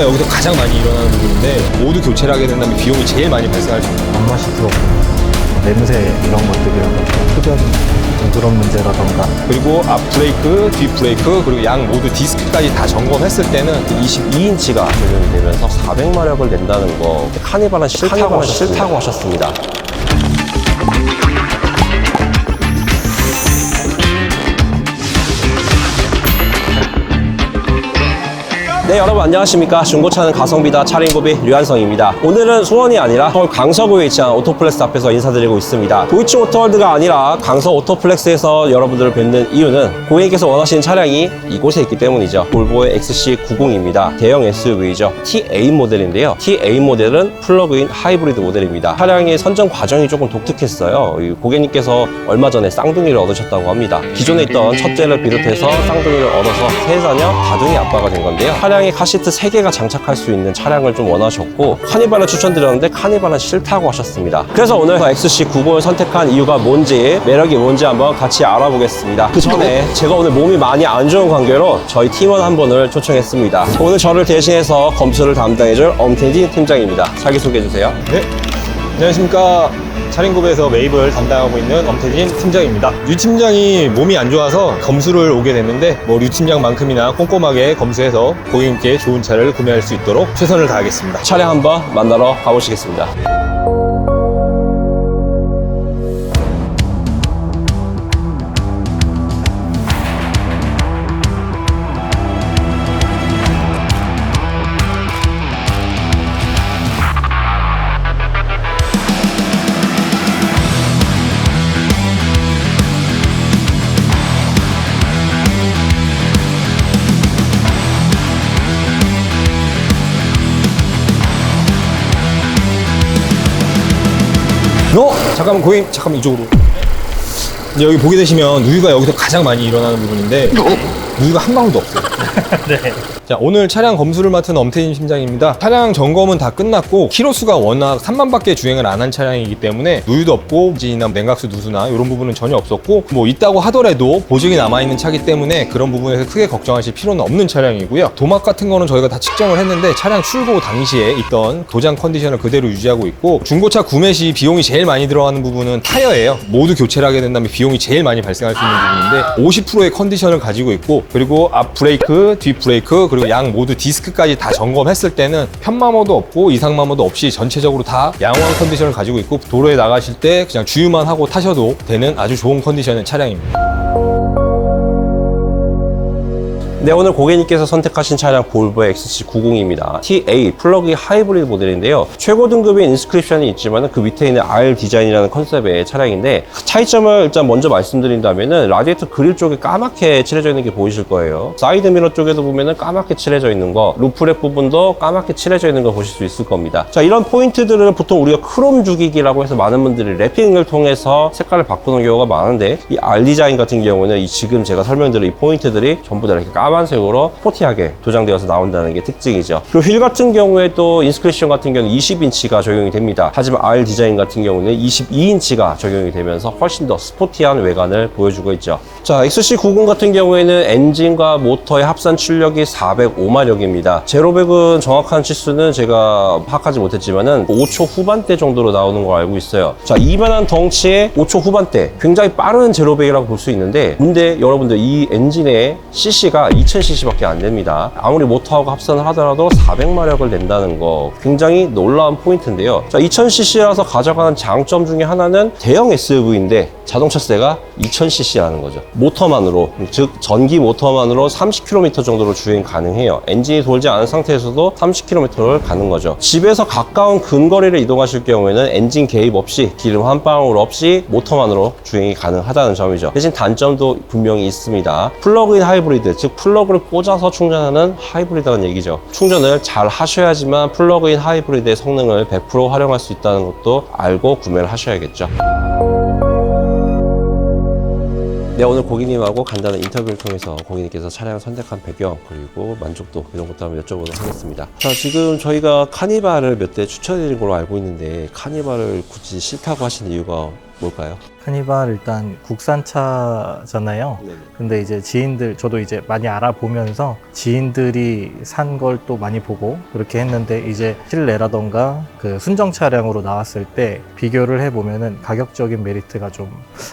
누유가 여기서 가장 많이 일어나는 부분인데 모두 교체를 하게 된다면 비용이 제일 많이 발생할 수 있습니다. 단맛이 들었고 냄새 이런 것들이라든가 흡연 그런 문제라던가 그리고 앞 브레이크, 뒷 브레이크, 그리고 양 모두 디스크까지 다 점검했을 때는 22인치가 적용이 되면서 400마력을 낸다는 거 카니발은 싫다고 하셨습니다. 네, 여러분 안녕하십니까. 중고차는 가성비다 차량고비 류한성입니다. 오늘은 수원이 아니라 서울 강서구에 위치한 오토플렉스 앞에서 인사드리고 있습니다. 도이치 오토월드가 아니라 강서 오토플렉스에서 여러분들을 뵙는 이유는 고객님께서 원하시는 차량이 이곳에 있기 때문이죠. 볼보의 XC90입니다. 대형 SUV죠. TA 모델인데요. TA 모델은 플러그인 하이브리드 모델입니다. 차량의 선정 과정이 조금 독특했어요. 고객님께서 얼마 전에 쌍둥이를 얻으셨다고 합니다. 기존에 있던 첫째를 비롯해서 쌍둥이를 얻어서 세 자녀 다둥이 아빠가 된 건데요. 차량에 카시트 3개가 장착할 수 있는 차량을 좀 원하셨고 카니발을 추천드렸는데 카니발은 싫다고 하셨습니다. 그래서 오늘 XC90을 선택한 이유가 뭔지, 매력이 뭔지 한번 같이 알아보겠습니다. 그 전에 제가 오늘 몸이 많이 안 좋은 관계로 저희 팀원 한 분을 초청했습니다. 오늘 저를 대신해서 검수를 담당해줄 엄태진 팀장입니다. 자기소개해주세요. 네, 안녕하십니까. 차량고비에서 매입을 담당하고 있는 엄태진 팀장입니다. 류 팀장이 몸이 안 좋아서 검수를 오게 됐는데 류 팀장만큼이나 꼼꼼하게 검수해서 고객님께 좋은 차를 구매할 수 있도록 최선을 다하겠습니다. 차량 한번 만나러 가보시겠습니다. 잠깐만 고객님, 잠깐만 이쪽으로. 이제 여기 보게 되시면 누유가 여기서 가장 많이 일어나는 부분인데 누유가 한 방울도 없어요. 네. 자, 오늘 차량 검수를 맡은 엄태진 팀장입니다. 차량 점검은 다 끝났고 키로수가 워낙 3만밖에 주행을 안 한 차량이기 때문에 누유도 없고 엔진이나 냉각수 누수나 이런 부분은 전혀 없었고 있다고 하더라도 보증이 남아있는 차기 때문에 그런 부분에서 크게 걱정하실 필요는 없는 차량이고요. 도막 같은 거는 저희가 다 측정을 했는데 차량 출고 당시에 있던 도장 컨디션을 그대로 유지하고 있고, 중고차 구매 시 비용이 제일 많이 들어가는 부분은 타이어예요. 모두 교체를 하게 된다면 비용이 제일 많이 발생할 수 있는 부분인데 50%의 컨디션을 가지고 있고, 그리고 앞 브레이크, 뒷 브레이크, 그리고 양 모두 디스크까지 다 점검했을 때는 편마모도 없고 이상마모도 없이 전체적으로 다 양호한 컨디션을 가지고 있고, 도로에 나가실 때 그냥 주유만 하고 타셔도 되는 아주 좋은 컨디션의 차량입니다. 네, 오늘 고객님께서 선택하신 차량 볼보 XC90입니다. TA 플러그인 하이브리드 모델인데요. 최고 등급의 인스크립션이 있지만 그 밑에 있는 R 디자인이라는 컨셉의 차량인데, 차이점을 일단 먼저 말씀드린다면은 라디에이터 그릴 쪽에 까맣게 칠해져 있는 게 보이실 거예요. 사이드 미러 쪽에도 보면은 까맣게 칠해져 있는 거, 루프랩 부분도 까맣게 칠해져 있는 거 보실 수 있을 겁니다. 자, 이런 포인트들은 보통 우리가 크롬 주기기라고 해서 많은 분들이 래핑을 통해서 색깔을 바꾸는 경우가 많은데, 이 R 디자인 같은 경우는 지금 제가 설명드린 이 포인트들이 전부 다 이렇게 까만색으로 스포티하게 도장되어서 나온다는 게 특징이죠. 그리고 휠 같은 경우에도 인스크리션 같은 경우는 20인치가 적용이 됩니다. 하지만 R 디자인 같은 경우는 22인치가 적용이 되면서 훨씬 더 스포티한 외관을 보여주고 있죠. 자, XC90 같은 경우에는 엔진과 모터의 합산 출력이 405마력입니다. 제로백은 정확한 치수는 제가 파악하지 못했지만은 5초 후반대 정도로 나오는 걸 알고 있어요. 자, 이만한 덩치의 5초 후반대, 굉장히 빠른 제로백이라고 볼 수 있는데, 근데 여러분들 이 엔진의 CC가 2000cc밖에 안 됩니다. 아무리 모터하고 합산을 하더라도 400마력을 낸다는 거 굉장히 놀라운 포인트인데요. 자, 2000cc라서 가져가는 장점 중에 하나는 대형 SUV인데 자동차세가 2000cc라는 거죠. 모터만으로, 즉 전기 모터만으로 30km 정도로 주행 가능해요. 엔진이 돌지 않은 상태에서도 30km를 가는 거죠. 집에서 가까운 근거리를 이동하실 경우에는 엔진 개입 없이, 기름 한 방울 없이 모터만으로 주행이 가능하다는 점이죠. 대신 단점도 분명히 있습니다. 플러그인 하이브리드, 즉 플러그를 꽂아서 충전하는 하이브리드라는 얘기죠. 충전을 잘 하셔야지만 플러그인 하이브리드의 성능을 100% 활용할 수 있다는 것도 알고 구매를 하셔야겠죠. 네, 오늘 고객님하고 간단한 인터뷰를 통해서 고객님께서 차량을 선택한 배경, 그리고 만족도 이런 것도 한번 여쭤보도록 하겠습니다. 자, 지금 저희가 카니발을 몇 대 추천해드린 걸로 알고 있는데 카니발을 굳이 싫다고 하시는 이유가 뭘까요? 카니발 일단 국산차잖아요. 근데 이제 지인들, 저도 이제 많이 알아보면서 지인들이 산 걸 또 많이 보고 그렇게 했는데, 이제 실내라던가 그 순정 차량으로 나왔을 때 비교를 해보면은 가격적인 메리트가 좀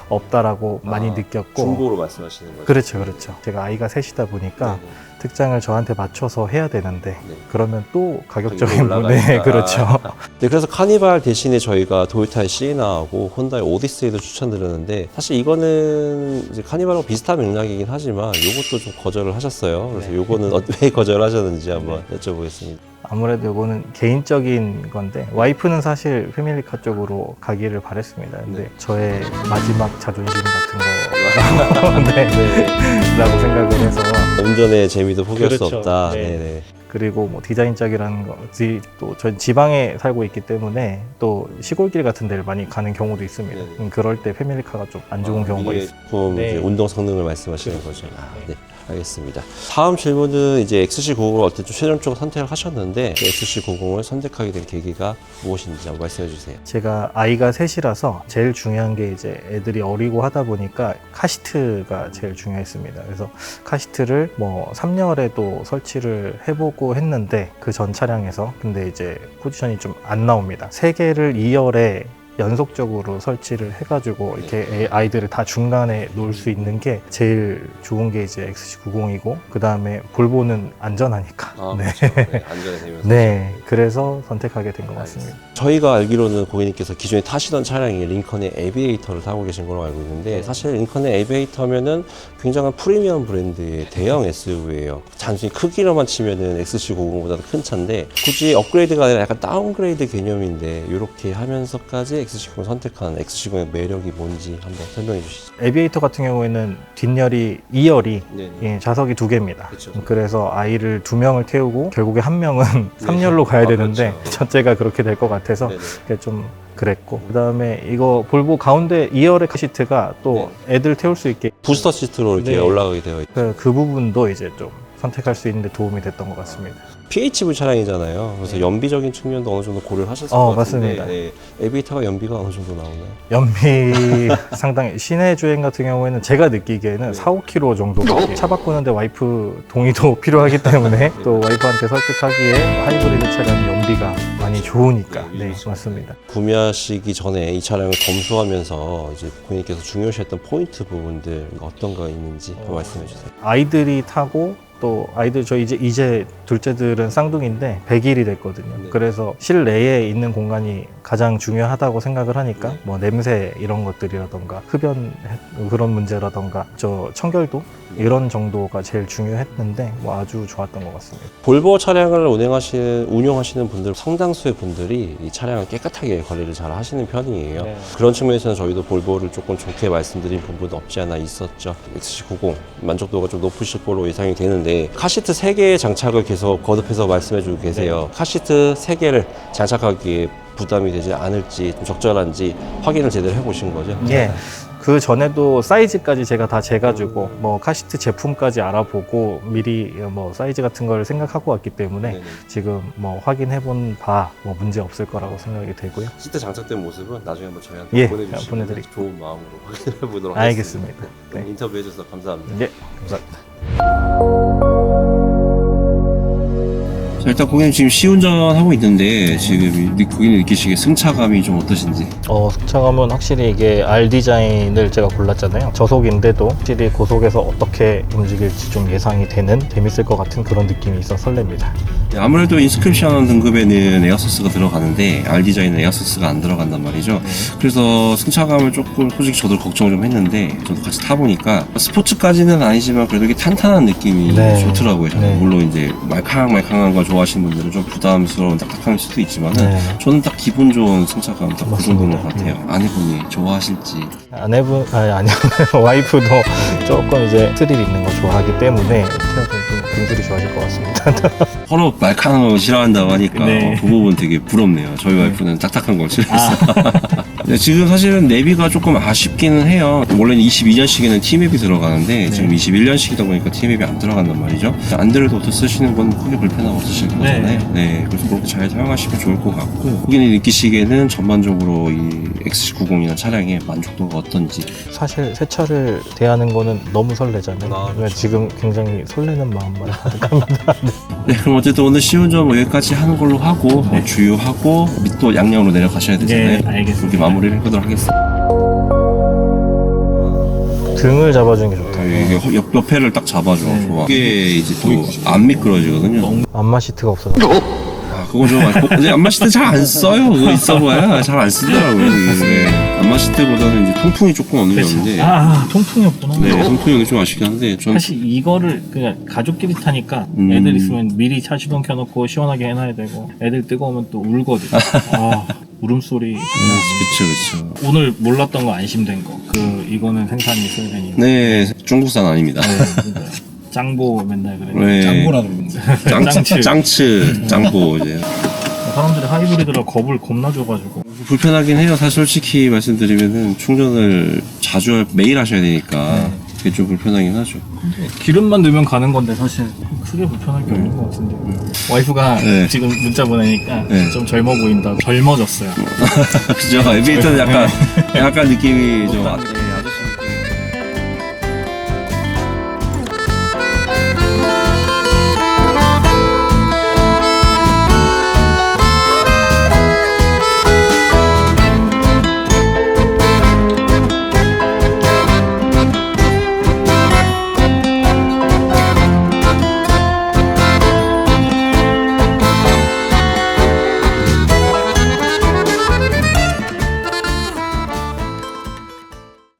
없다라고 많이 느꼈고. 중고로 말씀하시는 거죠? 그렇죠, 그렇죠. 제가 아이가 셋이다 보니까 특장을 저한테 맞춰서 해야 되는데, 네. 그러면 또 가격적인 올라가니까. 부분에 그렇죠. 네, 그래서 카니발 대신에 저희가 도요타의 시에나하고 혼다의 오디세이도 추천드렸는데, 사실 이거는 이제 카니발하고 비슷한 맥락이긴 하지만 이것도 좀 거절을 하셨어요. 그래서 네. 이거는 왜 거절하셨는지 한번 여쭤보겠습니다. 아무래도 이거는 개인적인 건데, 와이프는 사실 패밀리카 쪽으로 가기를 바랬습니다. 근데 네. 저의 마지막 자존심 같은 거 네. 라고 생각을 해서. 운전의 재미도 포기할 수 그렇죠. 없다. 네. 네네. 그리고 뭐 디자인적이라는 거지, 또 전 지방에 살고 있기 때문에 또 시골길 같은 데를 많이 가는 경우도 있습니다. 네네. 그럴 때 패밀리카가 좀 안 좋은 경우가 있어요. 품 네. 이제 운동 성능을 말씀하시는 거죠. 네. 알겠습니다. 다음 질문은 이제 XC90을 어쨌든 최종적으로 선택을 하셨는데, XC90을 선택하게 된 계기가 무엇인지 한번 말씀해 주세요. 제가 아이가 셋이라서 제일 중요한 게 이제 애들이 어리고 하다 보니까 카시트가 제일 중요했습니다. 그래서 카시트를 뭐 3열에도 설치를 해보고 했는데, 그 전 차량에서 근데 이제 포지션이 좀 안 나옵니다. 3개를 2열에 연속적으로 설치를 해가지고 이렇게 아이들을 다 중간에 놓을 수 있는 게 제일 좋은 게 이제 XC90이고, 그 다음에 볼보는 안전하니까. 네. 그렇죠. 네, 안전에 대면서. 네, 그래서 선택하게 된 것 같습니다. 저희가 알기로는 고객님께서 기존에 타시던 차량이 링컨의 에비에이터를 타고 계신 걸로 알고 있는데, 사실 링컨의 에비에이터면은 굉장한 프리미엄 브랜드의 대형 SUV예요. 단순히 크기로만 치면은 XC90보다는 큰 차인데, 굳이 업그레이드가 아니라 약간 다운그레이드 개념인데, 이렇게 하면서까지 XC90을 선택한 XC90의 매력이 뭔지 한번 설명해 주시죠. 에비에이터 같은 경우에는 뒷열이 2열이 네네. 예, 좌석이 2개입니다. 그쵸. 그래서 아이를 2명을 태우고 결국에 1명은 3열로 가야 되는데, 그렇죠. 첫째가 그렇게 될 것 같아서 네네. 그게 좀 그랬고, 그 다음에 이거 볼보 가운데 2열의 카시트가 또 애들 태울 수 있게 부스터 시트로 이렇게 네. 올라가게 되어 있고, 그 부분도 이제 좀 선택할 수 있는데 도움이 됐던 것 같습니다. PHV 차량이잖아요. 그래서 연비적인 측면도 어느 정도 고려를 하셨을 것 같은데, 맞습니다. 네. 에비에이터가 연비가 어느 정도 나오나요? 연비 상당히, 시내 주행 같은 경우에는 제가 느끼기에는 4, 5km 정도밖에, 차 바꾸는데 와이프 동의도 필요하기 때문에 또 와이프한테 설득하기에 하이브리드 차량이 연비가 많이 좋으니까. 네, 맞습니다. 구매하시기 전에 이 차량을 검수하면서 이제 고객님께서 중요시했던 포인트 부분들 어떤 거 있는지 한번 말씀해 주세요. 아이들이 타고, 또 아이들, 저 이제 둘째들은 쌍둥이인데 100일이 됐거든요. 네. 그래서 실내에 있는 공간이 가장 중요하다고 생각을 하니까 네. 뭐 냄새 이런 것들이라던가 흡연 그런 문제라던가 저 청결도 이런 정도가 제일 중요했는데, 뭐 아주 좋았던 것 같습니다. 볼보 차량을 운영하시는 분들, 상당수의 분들이 이 차량을 깨끗하게 관리를 잘 하시는 편이에요. 네. 그런 측면에서는 저희도 볼보를 조금 좋게 말씀드린 부분도 없지 않아 있었죠. XC90 만족도가 좀 높으실 걸로 예상이 되는데, 카시트 3개의 장착을 계속 거듭해서 말씀해주고 계세요. 카시트 3개를 장착하기에 부담이 되지 않을지, 좀 적절한지 확인을 제대로 해보신 거죠? 예. 그 전에도 사이즈까지 제가 다 재가지고 뭐 카시트 제품까지 알아보고 미리 뭐 사이즈 같은 걸 생각하고 왔기 때문에 네네. 지금 뭐 확인해본 바 뭐 문제 없을 거라고 생각이 되고요. 시트 장착된 모습은 나중에 한번 저희한테 예, 보내주시면 보내드릴게요. 좋은 마음으로 확인해 보도록 알겠습니다. 하겠습니다. 네. 인터뷰 해주셔서 감사합니다. 예, 감사합니다. 자, 일단 고객님 지금 시운전하고 있는데 지금 고객님 느끼시기에 승차감이 좀 어떠신지? 승차감은 확실히 이게 R 디자인을 제가 골랐잖아요. 저속인데도 확실히 고속에서 어떻게 움직일지 좀 예상이 되는, 재밌을 것 같은 그런 느낌이 있어 설렙니다. 네, 아무래도 인스크립션 등급에는 에어서스가 들어가는데 R 디자인은 에어서스가 안 들어간단 말이죠. 그래서 승차감을 조금 솔직히 저도 걱정을 좀 했는데, 저도 같이 타보니까 스포츠까지는 아니지만 그래도 이게 탄탄한 느낌이 네. 좋더라고요. 저는. 네. 물론 이제 말캉말캉한 거 좋아하시는 분들은 좀 부담스러운 딱딱함일 수도 있지만은 네. 저는 딱 기분 좋은 승차감 딱 그 정도인 것 맞습니다. 같아요. 아내분이 좋아하실지. 아니요. 와이프도 조금 이제 스릴 있는 거 좋아하기 때문에 분들이 좋아하실 것 같습니다. 서로 말캉한 거 싫어한다고 하니까 네. 그 부분 되게 부럽네요. 저희 와이프는 딱딱한 걸 싫어해서. 네, 지금 사실은 내비가 조금 아쉽기는 해요. 원래는 22년식에는 T맵이 들어가는데 지금 21년식이다 보니까 T맵이 안 들어간단 말이죠. 안드로이드 오토 쓰시는 건 크게 불편함 없으실 거잖아요. 네, 그래서 그렇게 잘 사용하시면 좋을 것 같고, 고객님 느끼시기에는 전반적으로 이 XC90이나 차량의 만족도가 어떤지. 사실 새 차를 대하는 거는 너무 설레잖아요. 그래서 지금 굉장히 설레는 마음만 가득합니다. 네, 그럼 어쨌든 오늘 시운전 여기까지 하는 걸로 하고 주유하고 또 양양으로 내려가셔야 되잖아요. 네, 알겠습니다. 그렇게 마무리를 해보도록 하겠습니다. 등을 잡아주는 게 좋다. 이게 옆에를 딱 잡아줘. 좋아. 이게 이제 또 안 미끄러지거든요. 안마 시트가 없어서 아, 그거 좀 근데 안마 시트 잘 안 써요. 그거 있어봐야 잘 안 쓰더라고요. 이게. 안마 시트보다는 이제 통풍이 조금 어느 정도 있는데. 통풍이었구나. 네, 통풍이 좀 아쉽긴 한데 전 사실 이거를 그냥 가족끼리 타니까 애들 있으면 미리 차 시동 켜놓고 시원하게 해놔야 되고, 애들 뜨거우면 또 울거든. 울음소리. 그쵸. 오늘 몰랐던 거 안심된 거. 이거는 생산이 스웨덴이. 네, 중국산 아닙니다. 짱보 맨날 그래. 네. 짱보라도 짱보 이제. 사람들이 하이브리드라 겁을 겁나 줘가지고. 불편하긴 해요. 사실 솔직히 말씀드리면은 충전을 매일 하셔야 되니까 그게 좀 불편하긴 하죠. 기름만 넣으면 가는 건데 사실 크게 불편할 게 없는 것 같은데. 와이프가 네. 지금 문자 보내니까 네. 좀 젊어 보인다. 젊어졌어요. 그죠? 에비에이터는 약간 느낌이 좀